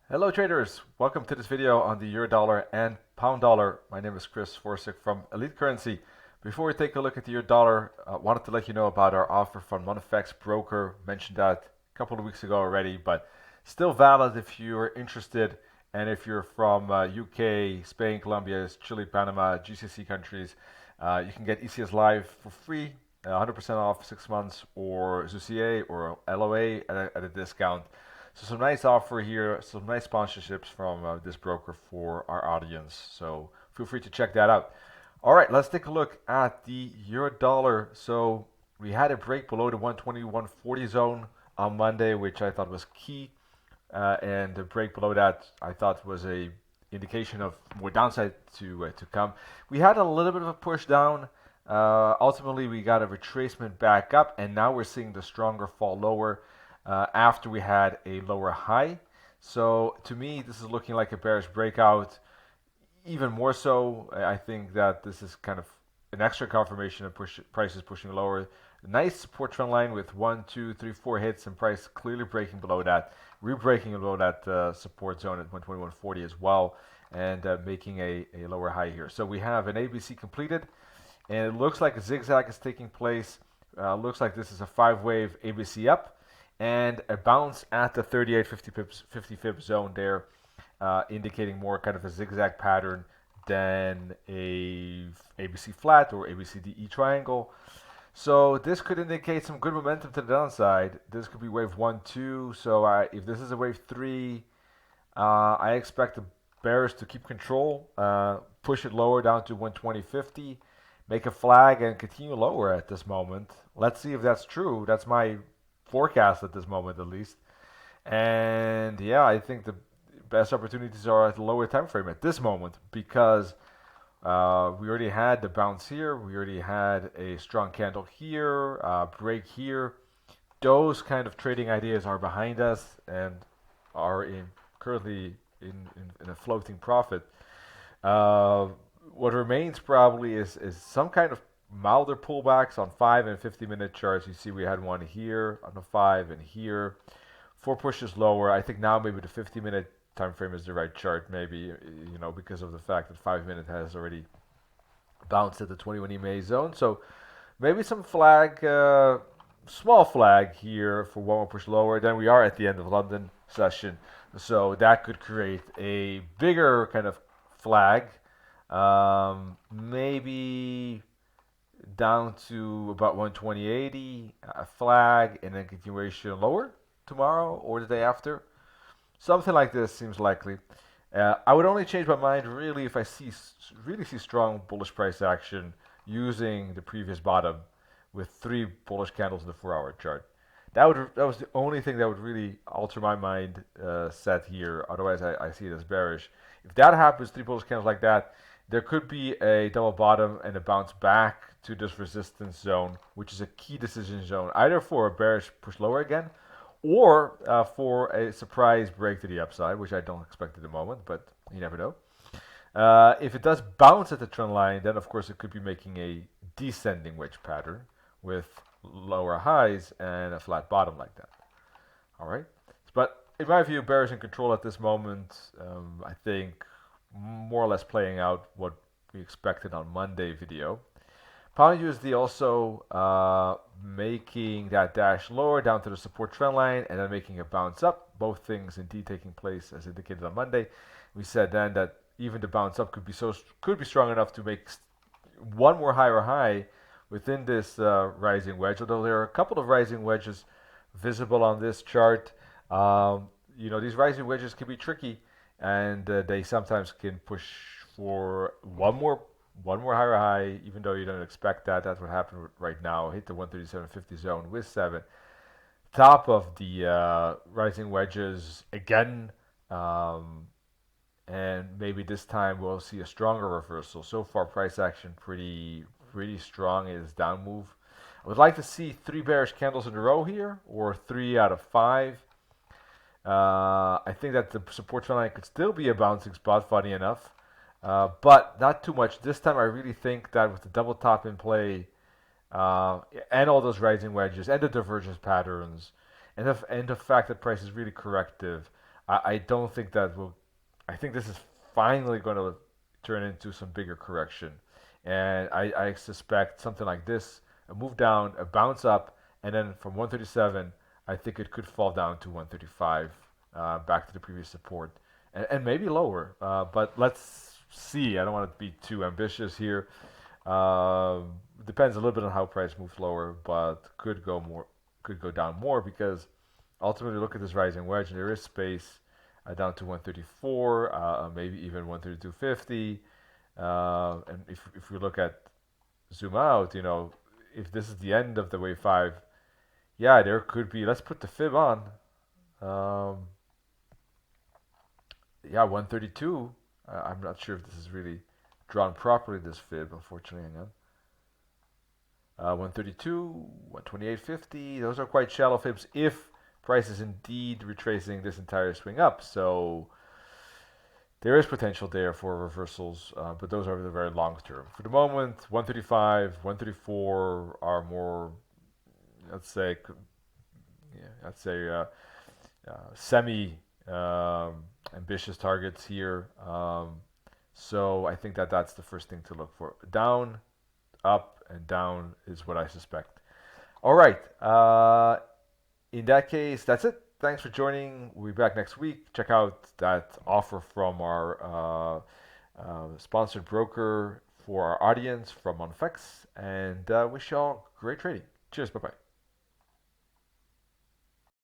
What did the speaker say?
Hello traders, welcome to this video on the euro dollar and pound dollar. My name is Chris Forsick from Elite Currency. Before we take a look at the euro dollar, I wanted to let you know about our offer from MoneFX Broker. Mentioned that a couple of weeks ago already, but still valid if you're interested and if you're from UK, Spain, Colombia, Chile, Panama, GCC countries. You can get ECS Live for free, 100% off 6 months, or ZUCA or LOA at a discount. So some nice offer here, some nice sponsorships from this broker for our audience. So feel free to check that out. All right, let's take a look at the euro dollar. So we had a break below the 120, 140 zone on Monday, which I thought was key. And the break below that I thought was a indication of more downside to come. We had a little bit of a push down. Ultimately, we got a retracement back up, and now we're seeing the stronger fall lower after we had a lower high. So to me, this is looking like a bearish breakout. Even more so, I think that this is kind of an extra confirmation of prices pushing lower. Nice support trend line with 1, 2, 3, 4 hits, and price clearly breaking below that. Rebreaking below that support zone at 121.40 as well, and making a lower high here. So we have an ABC completed, and it looks like a zigzag is taking place. Looks like this is a 5-wave ABC up, and a bounce at the 38.50 pips zone there, indicating more kind of a zigzag pattern than a ABC flat or ABCDE triangle. So this could indicate some good momentum to the downside. This could be wave 1, 2. So if this is a wave 3, I expect the bears to keep control, push it lower down to 120.50, make a flag, and continue lower at this moment. Let's see if that's true. That's my forecast at this moment, at least. And yeah, I think the best opportunities are at the lower time frame at this moment, because we already had the bounce here. We already had a strong candle here, break here. Those kind of trading ideas are behind us and are currently in a floating profit. What remains probably is some kind of milder pullbacks on 5 and 50-minute charts. You see we had one here on the 5 and here. 4 pushes lower. I think now maybe the 50-minute time frame is the right chart, maybe, because of the fact that 5-minute has already bounced at the 21 EMA zone. So maybe some flag, small flag here for one more push lower. Then we are at the end of London session, so that could create a bigger kind of flag, maybe down to about 120.80, a flag, and then continuation lower tomorrow or the day after. Something like this seems likely. I would only change my mind really if I really see strong bullish price action using the previous bottom with 3 bullish candles in the 4-hour chart. That was the only thing that would really alter my mind set here. Otherwise, I see it as bearish. If that happens, 3 bullish candles like that, there could be a double bottom and a bounce back to this resistance zone, which is a key decision zone, either for a bearish push lower again, or for a surprise break to the upside, which I don't expect at the moment, but you never know. If it does bounce at the trend line, then of course it could be making a descending wedge pattern with lower highs and a flat bottom like that. All right, but in my view, bearish in control at this moment. I think more or less playing out what we expected on Monday video. Pound USD also making that dash lower down to the support trend line and then making a bounce up. Both things indeed taking place as indicated on Monday. We said then that even the bounce up could be strong enough to make one more higher high within this rising wedge. Although there are a couple of rising wedges visible on this chart. These rising wedges can be tricky, and they sometimes can push for one more higher high, even though you don't expect that. That's what happened right now. Hit the 137.50 zone with 7. Top of the rising wedges again, and maybe this time we'll see a stronger reversal. So far, price action pretty strong. It is down move. I would like to see 3 bearish candles in a row here, or 3 out of 5. I think that the support trend line could still be a bouncing spot, funny enough. But not too much. This time I really think that with the double top in play, and all those rising wedges and the divergence patterns, and the fact that price is really corrective, I don't think that will. I think this is finally going to turn into some bigger correction, and I suspect something like this: a move down, a bounce up, and then from 137, I think it could fall down to 135, back to the previous support, and maybe lower. But let's see. I don't want to be too ambitious here. Depends a little bit on how price moves lower, but could go down more because ultimately look at this rising wedge, and there is space down to 134, maybe even 132.50. And if we look at zoom out, if this is the end of the wave 5, yeah, there could be. Let's put the fib on. Um, yeah, 132. I'm not sure if this is really drawn properly, this fib, unfortunately. Hang on. 132, 128.50. Those are quite shallow fibs if price is indeed retracing this entire swing up. So there is potential there for reversals, but those are the very long term. For the moment, 135, 134 are more, let's say, semi ambitious targets here. So I think that that's the first thing to look for. Down, up, and down is what I suspect. All right. In that case, that's it. Thanks for joining. We'll be back next week. Check out that offer from our sponsored broker for our audience from OnFX, and wish y'all great trading. Cheers. Bye bye.